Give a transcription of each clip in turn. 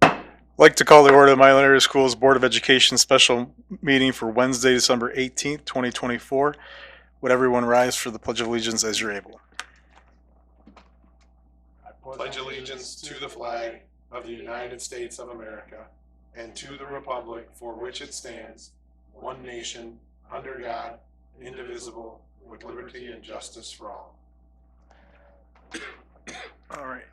I'd like to call the order of the Milan Area Schools Board of Education special meeting for Wednesday, December 18th, 2024. Would everyone rise for the Pledge of Allegiance as you're able? I pledge allegiance to the flag of the United States of America and to the republic for which it stands, one nation, under God, indivisible, with liberty and justice for all. All right.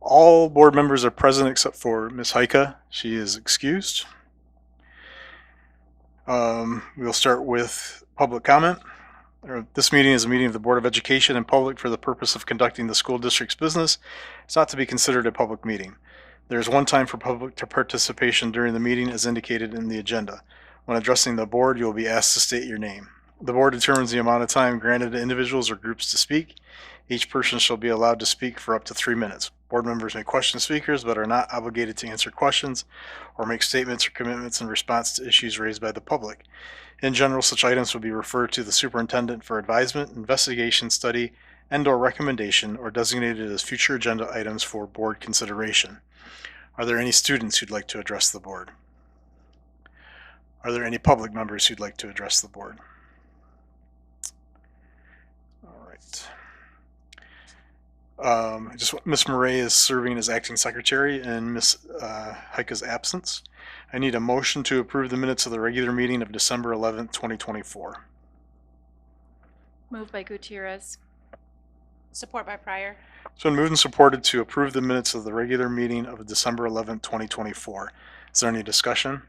All board members are present except for Ms. Heike. She is excused. We'll start with public comment. This meeting is a meeting of the Board of Education in public for the purpose of conducting the school district's business. It's not to be considered a public meeting. There is one time for public participation during the meeting as indicated in the agenda. When addressing the board, you will be asked to state your name. The board determines the amount of time granted to individuals or groups to speak. Each person shall be allowed to speak for up to 3 minutes. Board members may question speakers but are not obligated to answer questions or make statements or commitments in response to issues raised by the public. In general, such items will be referred to the superintendent for advisement, investigation, study, and/or recommendation, or designated as future agenda items for board consideration. Are there any students who'd like to address the board? Are there any public members who'd like to address the board? All right. Ms. Murray is serving as acting secretary in Ms. Heike's absence. I need a motion to approve the minutes of the regular meeting of December 11th, 2024. Moved by Gutierrez. Support by Pryor. It's been moved and supported to approve the minutes of the regular meeting of December 11th, 2024. Is there any discussion?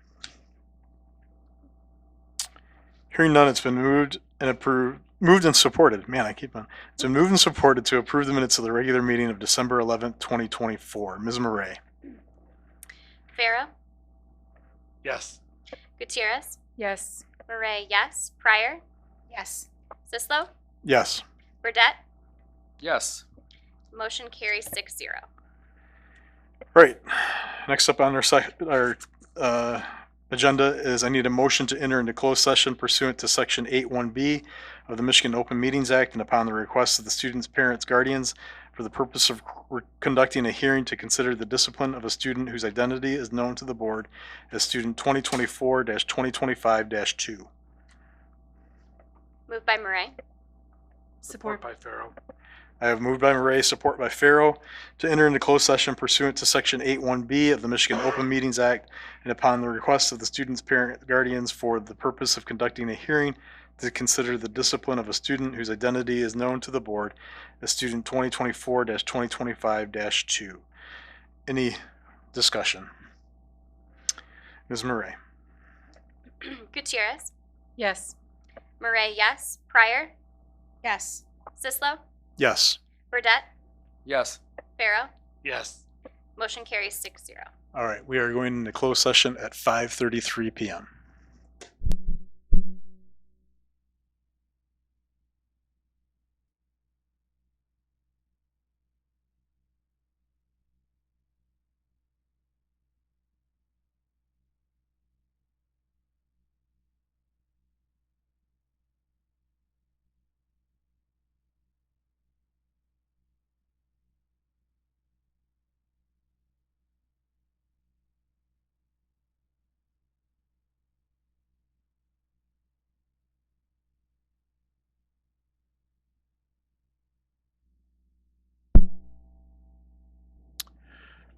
Hearing none, it's been moved and supported. Man, I keep on. It's been moved and supported to approve the minutes of the regular meeting of December 11th, 2024. Ms. Murray. Farrow, Yes. Gutierrez, Yes. Murray, yes. Pryor, Yes. Sislo, Yes. Burdette. Yes. Motion carries 6-0. Right. Next up on our agenda is I need a motion to enter into closed session pursuant to Section 8(1)(b) of the Michigan Open Meetings Act and upon the request of the students, parents, guardians for the purpose of conducting a hearing to consider the discipline of a student whose identity is known to the board as student 2024-2025-2. Moved by Murray. Support by Farrow. I have moved by Murray, support by Farrow, to enter into closed session pursuant to Section 8(1)(b) of the Michigan Open Meetings Act and upon the request of the students, parents, guardians for the purpose of conducting a hearing to consider the discipline of a student whose identity is known to the board as student 2024-2025-2. Any discussion? Ms. Murray. Gutierrez, Yes. Murray, yes. Pryor, Yes. Sislo, Yes. Burdette, Yes. Farrow. Yes. Motion carries 6-0. All right, we are going into closed session at 5:33 p.m.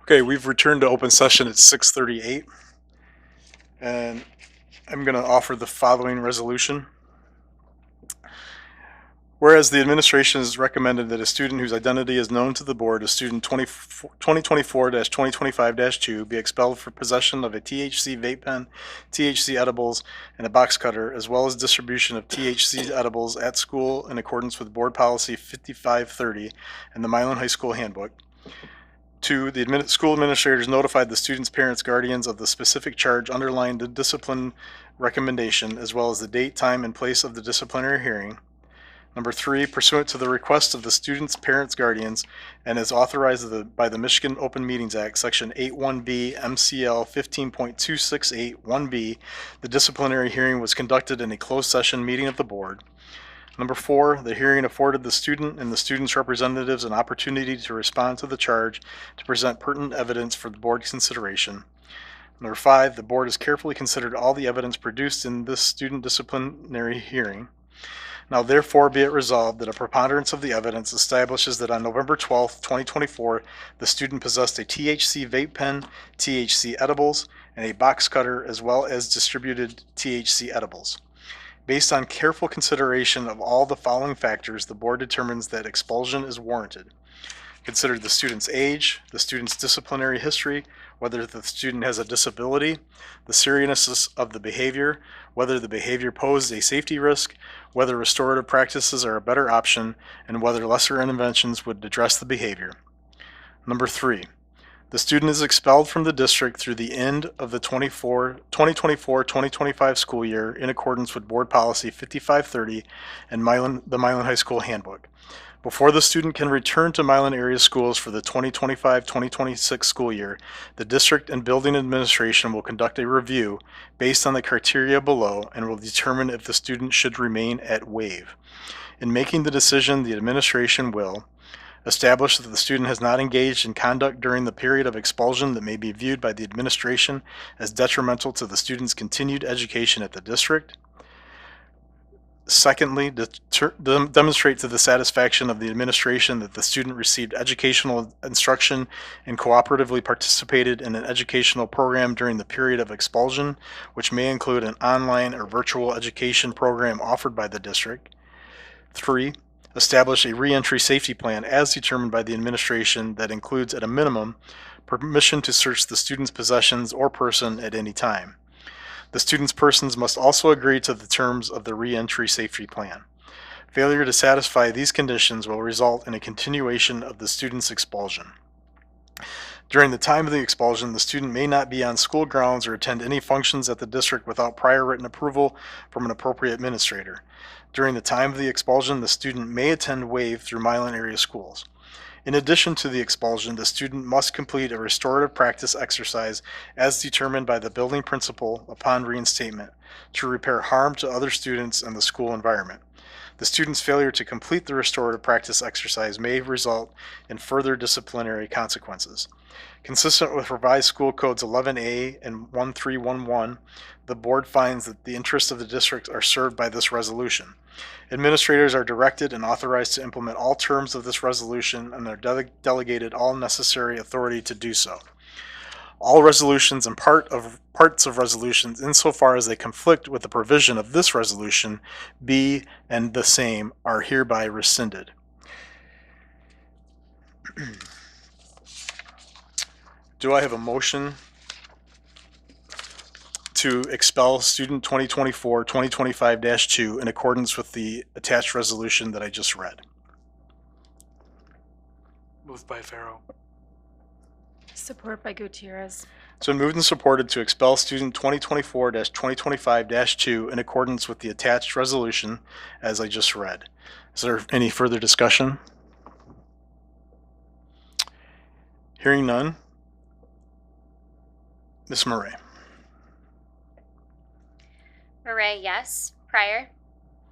Okay, we've returned to open session at 6:38, and I'm going to offer the following resolution. Whereas the administration has recommended that a student whose identity is known to the board as student 2024-2025-2 be expelled for possession of a THC vape pen, THC edibles, and a box cutter, as well as distribution of THC edibles at school in accordance with Board Policy 5530 and the Milan High School Handbook. 2, the school administrators notified the students' parents, guardians of the specific charge underlying the discipline recommendation, as well as the date, time, and place of the disciplinary hearing. Number 3, pursuant to the request of the students, parents, guardians, and as authorized by the Michigan Open Meetings Act, Section 8(1)(b) MCL 15.268(1)(b), the disciplinary hearing was conducted in a closed session meeting of the board. Number 4, the hearing afforded the student and the student's representatives an opportunity to respond to the charge to present pertinent evidence for the board's consideration. Number 5, the board has carefully considered all the evidence produced in this student disciplinary hearing. Now therefore be it resolved that a preponderance of the evidence establishes that on November 12th, 2024, the student possessed a THC vape pen, THC edibles, and a box cutter, as well as distributed THC edibles. Based on careful consideration of all the following factors, the board determines that expulsion is warranted. Consider the student's age, the student's disciplinary history, whether the student has a disability, the seriousness of the behavior, whether the behavior posed a safety risk, whether restorative practices are a better option, and whether lesser interventions would address the behavior. Number 3, the student is expelled from the district through the end of the 2024-2025 school year in accordance with Board Policy 5530 and the Milan High School Handbook. Before the student can return to Milan area schools for the 2025-2026 school year, the district and building administration will conduct a review based on the criteria below and will determine if the student should remain at WAVE. In making the decision, the administration will establish that the student has not engaged in conduct during the period of expulsion that may be viewed by the administration as detrimental to the student's continued education at the district. Secondly, demonstrate to the satisfaction of the administration that the student received educational instruction and cooperatively participated in an educational program during the period of expulsion, which may include an online or virtual education program offered by the district. 3, establish a reentry safety plan as determined by the administration that includes, at a minimum, permission to search the student's possessions or person at any time. The student's persons must also agree to the terms of the reentry safety plan. Failure to satisfy these conditions will result in a continuation of the student's expulsion. During the time of the expulsion, the student may not be on school grounds or attend any functions at the district without prior written approval from an appropriate administrator. During the time of the expulsion, the student may attend WAVE through Milan area schools. In addition to the expulsion, the student must complete a restorative practice exercise as determined by the building principal upon reinstatement to repair harm to other students and the school environment. The student's failure to complete the restorative practice exercise may result in further disciplinary consequences. Consistent with revised school codes 11A and 1311, the board finds that the interests of the district are served by this resolution. Administrators are directed and authorized to implement all terms of this resolution and are delegated all necessary authority to do so. All resolutions and parts of resolutions insofar as they conflict with the provision of this resolution be and the same are hereby rescinded. Do I have a motion to expel student 2024-2025-2 in accordance with the attached resolution that I just read? Moved by Farrow. Support by Gutierrez. It's been moved and supported to expel student 2024-2025-2 in accordance with the attached resolution as I just read. Is there any further discussion? Hearing none. Ms. Murray. Murray, yes. Pryor,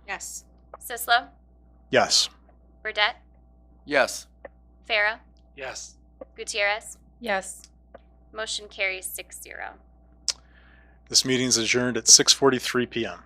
Yes. Sislo, Yes. Burdette, Yes. Farah, Yes. Gutierrez. Yes. Motion carries 6-0. This meeting is adjourned at 6:43 p.m.